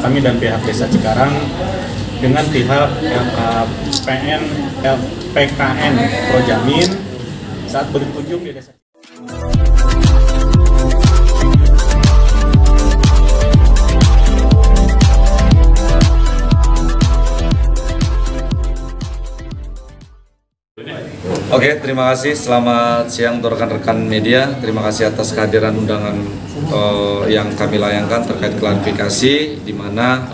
kami dan pihak Desa Cikarang dengan pihak LPKN Projamin saat berkunjung di desa. Oke, terima kasih. Selamat siang untuk rekan-rekan media. Terima kasih atas kehadiran undangan yang kami layangkan terkait klarifikasi, di mana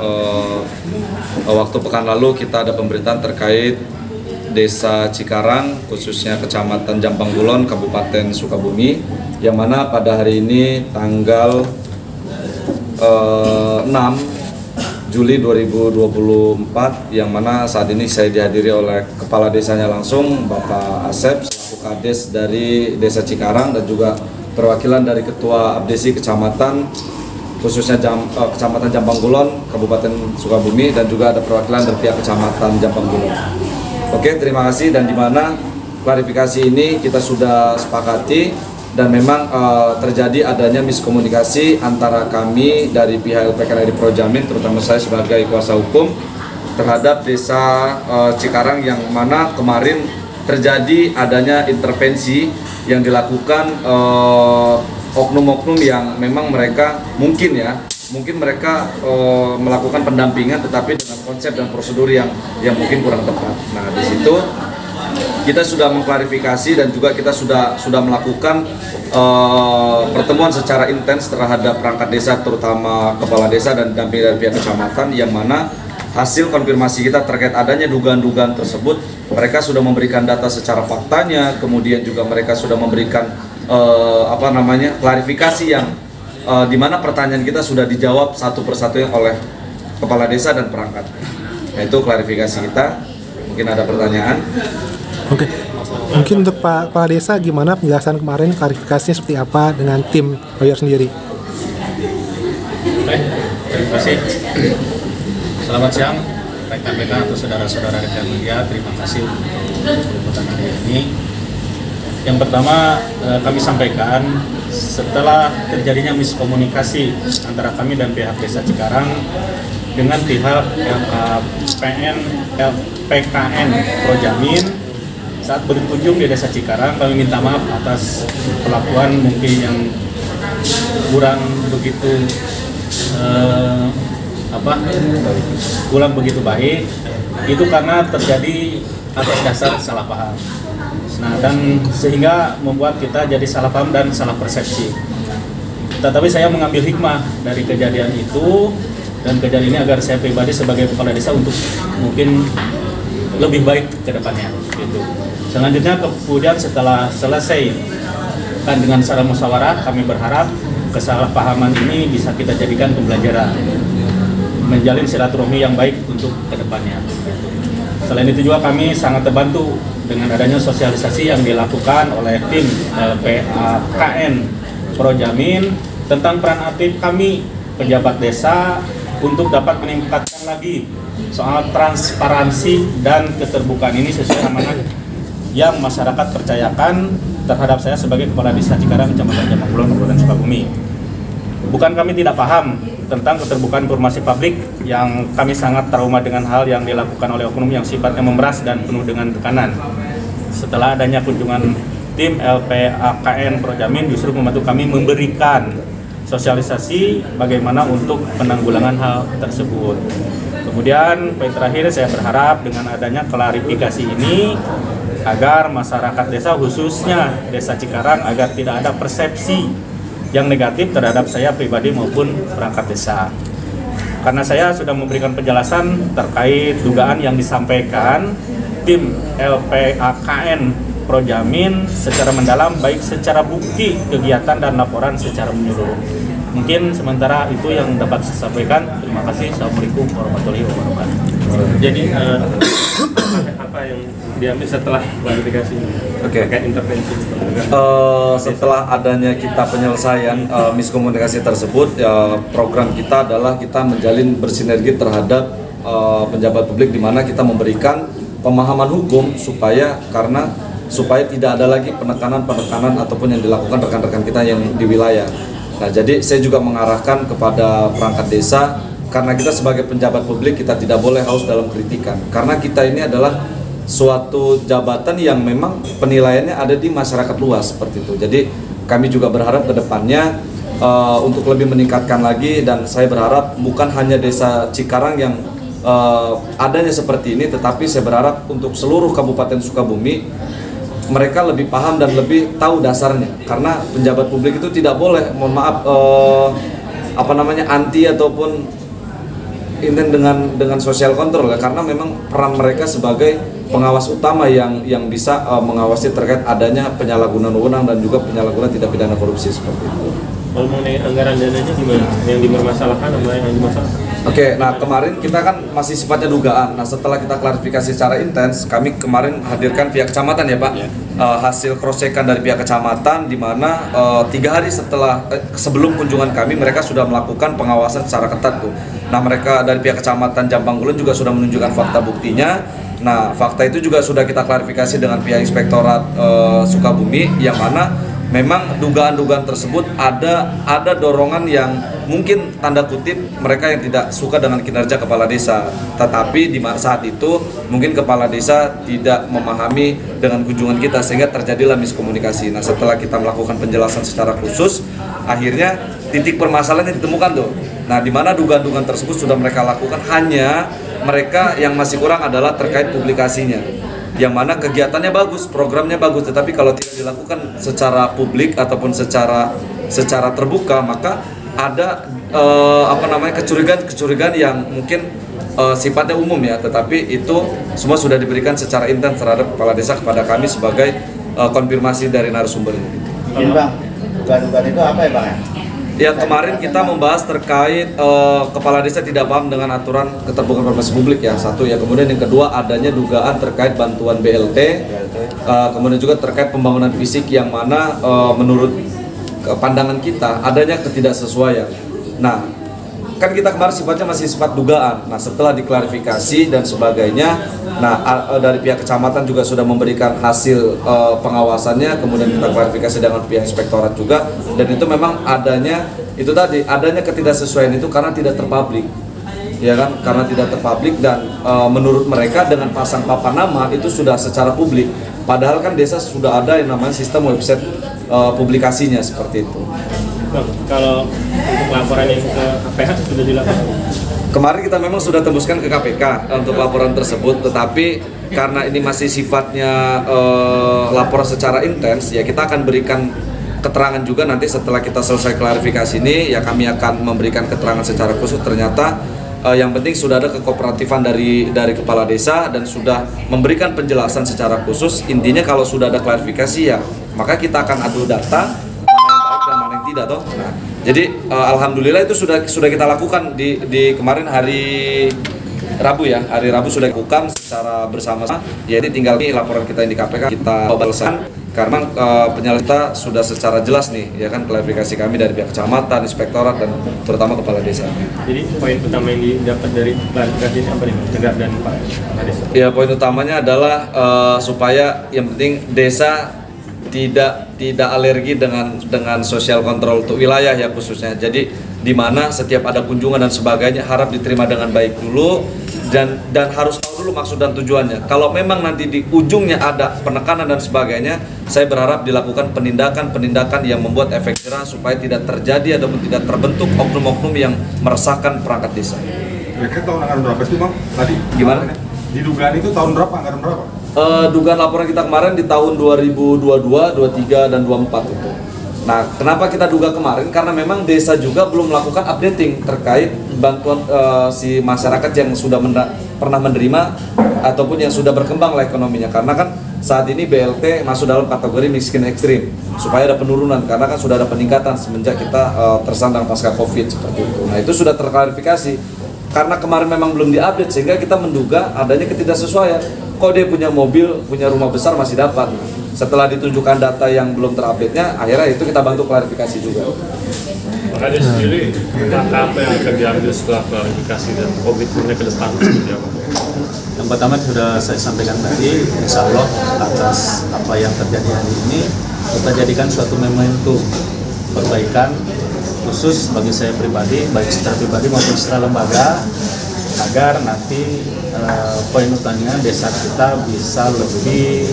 waktu pekan lalu kita ada pemberitaan terkait Desa Cikarang, khususnya Kecamatan Jampang Kulon, Kabupaten Sukabumi, yang mana pada hari ini tanggal 6 Juli 2024, yang mana saat ini saya dihadiri oleh Kepala Desanya langsung, Bapak Asep, selaku Kades dari Desa Cikarang, dan juga perwakilan dari Ketua Abdesi Kecamatan, khususnya Kecamatan Jampang Kulon, Kabupaten Sukabumi, dan juga ada perwakilan dari pihak Kecamatan Jampang Kulon. Oke, terima kasih. Dan di mana klarifikasi ini kita sudah sepakati, dan memang terjadi adanya miskomunikasi antara kami dari pihak LPKN Projamin, terutama saya sebagai kuasa hukum, terhadap Desa Cikarang, yang mana kemarin terjadi adanya intervensi yang dilakukan oknum-oknum yang memang mereka mungkin mereka melakukan pendampingan, tetapi dengan konsep dan prosedur yang mungkin kurang tepat. Nah, di situ kita sudah mengklarifikasi dan juga kita sudah melakukan pertemuan secara intens terhadap perangkat desa, terutama kepala desa dan damping dari pihak kecamatan, yang mana hasil konfirmasi kita terkait adanya dugaan-dugaan tersebut, mereka sudah memberikan data secara faktanya, kemudian juga mereka sudah memberikan klarifikasi yang di mana pertanyaan kita sudah dijawab satu persatu oleh kepala desa dan perangkat. Nah, itu klarifikasi kita. Mungkin ada pertanyaan. Oke, mungkin untuk Pak Kepala Desa, gimana penjelasan kemarin, klarifikasinya seperti apa dengan tim lawyer sendiri? Oke, terima kasih. Selamat siang rekan-rekan atau saudara-saudara rekan media. Terima kasih untuk liputan hari ini. Yang pertama, kami sampaikan setelah terjadinya miskomunikasi antara kami dan pihak Desa Cikarang dengan pihak LPKN Projamin saat berkunjung di Desa Cikarang, kami minta maaf atas perlakuan mungkin yang kurang begitu baik. Itu karena terjadi atas dasar salah paham. Nah, dan sehingga membuat kita jadi salah paham dan salah persepsi. Tetapi saya mengambil hikmah dari kejadian itu, dan kejadian ini agar saya pribadi sebagai kepala desa untuk mungkin lebih baik ke depannya gitu. Selanjutnya kemudian setelah selesai kan dengan secara musyawarah, kami berharap kesalahpahaman ini bisa kita jadikan pembelajaran, menjalin silaturahmi yang baik untuk ke depannya gitu. Selain itu juga kami sangat terbantu dengan adanya sosialisasi yang dilakukan oleh tim LPKN Projamin tentang peran aktif kami pejabat desa untuk dapat meningkatkan lagi soal transparansi dan keterbukaan ini sesuai amanat yang masyarakat percayakan terhadap saya sebagai Kepala Desa Cikarang, Kecamatan Jampang Kulon, Kabupaten Sukabumi. Bukan kami tidak paham tentang keterbukaan informasi publik, yang kami sangat trauma dengan hal yang dilakukan oleh oknum yang sifatnya memeras dan penuh dengan tekanan. Setelah adanya kunjungan tim LPKN Projamin justru membantu kami memberikan sosialisasi bagaimana untuk penanggulangan hal tersebut. Kemudian poin terakhir, saya berharap dengan adanya klarifikasi ini agar masyarakat desa, khususnya Desa Cikarang, agar tidak ada persepsi yang negatif terhadap saya pribadi maupun perangkat desa. Karena saya sudah memberikan penjelasan terkait dugaan yang disampaikan tim LPKN Projamin secara mendalam, baik secara bukti kegiatan dan laporan secara menyeluruh. Mungkin sementara itu yang dapat saya sampaikan. Terima kasih. Assalamualaikum warahmatullahi wabarakatuh. Jadi apa yang diambil setelah klarifikasi terkait intervensi? Setelah adanya kita penyelesaian miskomunikasi tersebut, program kita adalah kita menjalin bersinergi terhadap pejabat publik, di mana kita memberikan pemahaman hukum supaya tidak ada lagi penekanan ataupun yang dilakukan rekan-rekan kita yang di wilayah. Nah, jadi saya juga mengarahkan kepada perangkat desa, karena kita sebagai penjabat publik kita tidak boleh haus dalam kritikan, karena kita ini adalah suatu jabatan yang memang penilaiannya ada di masyarakat luas seperti itu. Jadi kami juga berharap ke depannya untuk lebih meningkatkan lagi, dan saya berharap bukan hanya desa Cikarang yang adanya seperti ini, tetapi saya berharap untuk seluruh Kabupaten Sukabumi mereka lebih paham dan lebih tahu dasarnya, karena penjabat publik itu tidak boleh, mohon maaf, anti ataupun intent dengan sosial kontrol ya, karena memang peran mereka sebagai pengawas utama yang bisa mengawasi terkait adanya penyalahgunaan wewenang dan juga penyalahgunaan tindak pidana korupsi seperti itu. Kalau mengenai anggaran dananya gimana? Yang dipermasalahkan sama yang dimasalahkan? Oke, nah kemarin kita kan masih sifatnya dugaan. Nah setelah kita klarifikasi secara intens, kami kemarin hadirkan pihak kecamatan ya Pak, hasil cross checkan dari pihak kecamatan, di mana 3 hari sebelum kunjungan kami mereka sudah melakukan pengawasan secara ketat tuh. Nah mereka dari pihak kecamatan Jambanggulun juga sudah menunjukkan fakta buktinya. Nah fakta itu juga sudah kita klarifikasi dengan pihak Inspektorat Sukabumi, yang mana memang dugaan-dugaan tersebut ada dorongan yang mungkin tanda kutip mereka yang tidak suka dengan kinerja kepala desa, tetapi di saat itu mungkin kepala desa tidak memahami dengan kunjungan kita sehingga terjadilah miskomunikasi. Nah setelah kita melakukan penjelasan secara khusus, akhirnya titik permasalahannya ditemukan tuh. Nah di mana dugaan-dugaan tersebut sudah mereka lakukan, hanya mereka yang masih kurang adalah terkait publikasinya, yang mana kegiatannya bagus, programnya bagus, tetapi kalau tidak dilakukan secara publik ataupun secara terbuka, maka ada kecurigaan yang mungkin sifatnya umum ya, tetapi itu semua sudah diberikan secara intens terhadap kepala desa kepada kami sebagai konfirmasi dari narasumber ini. Ini Bang, dugaan-dugaan itu apa ya Bang? Ya kemarin kita membahas terkait kepala desa tidak paham dengan aturan keterbukaan informasi publik ya, satu ya. Kemudian yang kedua adanya dugaan terkait bantuan BLT, kemudian juga terkait pembangunan fisik yang mana menurut pandangan kita adanya ketidaksesuaian. Nah kan kita kemarin sifatnya masih sifat dugaan. Nah setelah diklarifikasi dan sebagainya, nah dari pihak kecamatan juga sudah memberikan hasil pengawasannya, kemudian kita klarifikasi dengan pihak inspektorat juga, dan itu memang adanya ketidaksesuaian itu karena tidak terpublik, ya kan, karena tidak terpublik, dan menurut mereka dengan pasang papan nama itu sudah secara publik, padahal kan desa sudah ada yang namanya sistem website publikasinya seperti itu. Kalau untuk laporan yang ke KPH sudah dilakukan? Kemarin kita memang sudah tembuskan ke KPK untuk laporan tersebut, tetapi karena ini masih sifatnya laporan secara intens, ya kita akan berikan keterangan juga nanti setelah kita selesai klarifikasi ini, ya kami akan memberikan keterangan secara khusus. Ternyata yang penting sudah ada kekooperativan dari kepala desa dan sudah memberikan penjelasan secara khusus. Intinya kalau sudah ada klarifikasi ya maka kita akan adu data tidak toh. Nah, jadi alhamdulillah itu sudah kita lakukan di kemarin hari Rabu ya. Hari Rabu sudah dilakukan secara bersama-sama. Ya ini tinggal nih laporan kita di KPK kita balasan karena penyelidikan sudah secara jelas nih ya kan, klarifikasi kami dari pihak kecamatan, inspektorat dan terutama kepala desa. Jadi poin utama yang didapat dari klarifikasi ini apa nih Tegar dan Pak Desa? Ya poin utamanya adalah supaya yang penting desa tidak alergi dengan sosial kontrol untuk wilayah ya khususnya. Jadi di mana setiap ada kunjungan dan sebagainya harap diterima dengan baik dulu dan harus tahu dulu maksud dan tujuannya. Kalau memang nanti di ujungnya ada penekanan dan sebagainya, saya berharap dilakukan penindakan yang membuat efek jerah supaya tidak terjadi ataupun tidak terbentuk oknum-oknum yang meresahkan perangkat desa. Kira-kira tahun anggaran berapa sih Bang? Tadi gimana? Didugaan itu tahun berapa, anggaran berapa? Dugaan laporan kita kemarin di tahun 2022, 23, dan 24 itu. Nah, kenapa kita duga kemarin? Karena memang desa juga belum melakukan updating terkait bantuan si masyarakat yang sudah pernah menerima ataupun yang sudah berkembang lah ekonominya. Karena kan saat ini BLT masuk dalam kategori miskin ekstrim, supaya ada penurunan karena kan sudah ada peningkatan semenjak kita tersandang pasca Covid seperti itu. Nah, itu sudah terklarifikasi. Karena kemarin memang belum diupdate sehingga kita menduga adanya ketidaksesuaian. Kok dia punya mobil, punya rumah besar masih dapat. Setelah ditunjukkan data yang belum terupdate-nya, akhirnya itu kita bantu klarifikasi juga. Makanya sendiri, langkah apa yang akan diambil setelah klarifikasi dan komitmennya ke depan seperti apa? Yang pertama sudah saya sampaikan tadi, insya Allah atas apa yang terjadi hari ini kita jadikan suatu momentum perbaikan khusus bagi saya pribadi, baik secara pribadi maupun secara lembaga, agar nanti poin utamanya desa kita bisa lebih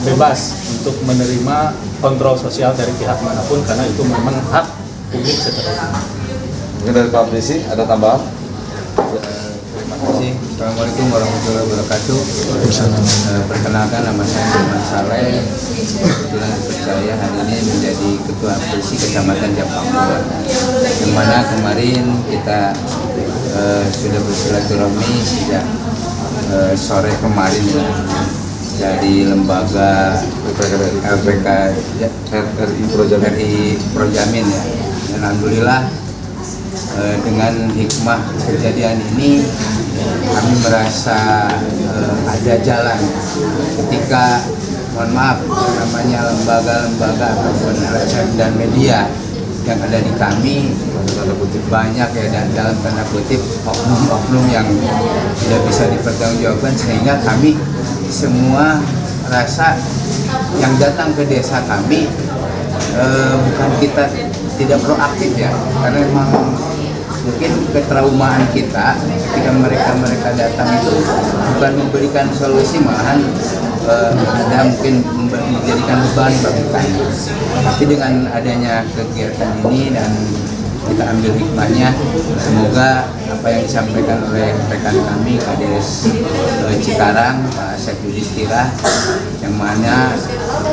bebas untuk menerima kontrol sosial dari pihak manapun, karena itu memang hak publik secara umum. Mungkin dari Pak Prisi ada tambahan? Terima kasih. Assalamualaikum warahmatullahi wabarakatuh. Perkenalkan, nama saya Firman Saleh. Kebetulan saya hari ini menjadi Ketua Prisi Kecamatan Jampang Kulon. Yang mana kemarin kita sudah bersilaturahmi sejak sore kemarin ya, dari lembaga LPK RI Projamin ya. Dan alhamdulillah dengan hikmah kejadian ini kami merasa ada jalan ketika, mohon maaf, namanya lembaga-lembaga ataupun LSM dan media yang ada di kami banyak ya, dan dalam tanda kutip oknum-oknum yang tidak bisa dipertanggungjawabkan, sehingga kami semua rasa yang datang ke desa kami bukan kita tidak proaktif ya, karena memang mungkin ketraumaan kita ketika mereka datang itu bukan memberikan solusi, malahan ada mungkin menjadikan beban bagi kami. Tapi dengan adanya kegiatan ini dan kita ambil hikmahnya, semoga apa yang disampaikan oleh rekan kami Kades Cikarang, Pak Asep Yudhistira, yang mana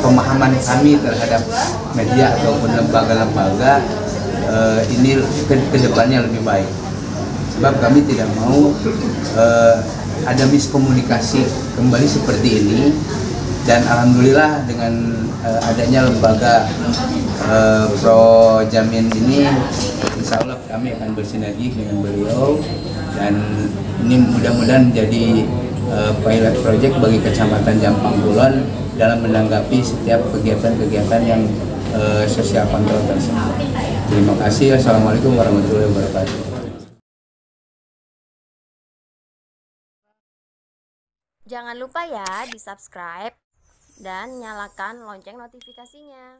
pemahaman kami terhadap media ataupun lembaga-lembaga ini ke depannya lebih baik. Sebab kami tidak mau ada miskomunikasi kembali seperti ini. Dan alhamdulillah dengan adanya lembaga Projamin ini, insya Allah kami akan bersinergi dengan beliau, dan ini mudah-mudahan menjadi pilot project bagi Kecamatan Jampang Kulon dalam menanggapi setiap kegiatan-kegiatan yang sosial kontrol tersebut. Terima kasih. Assalamualaikum warahmatullahi wabarakatuh. Jangan lupa ya di subscribe dan nyalakan lonceng notifikasinya.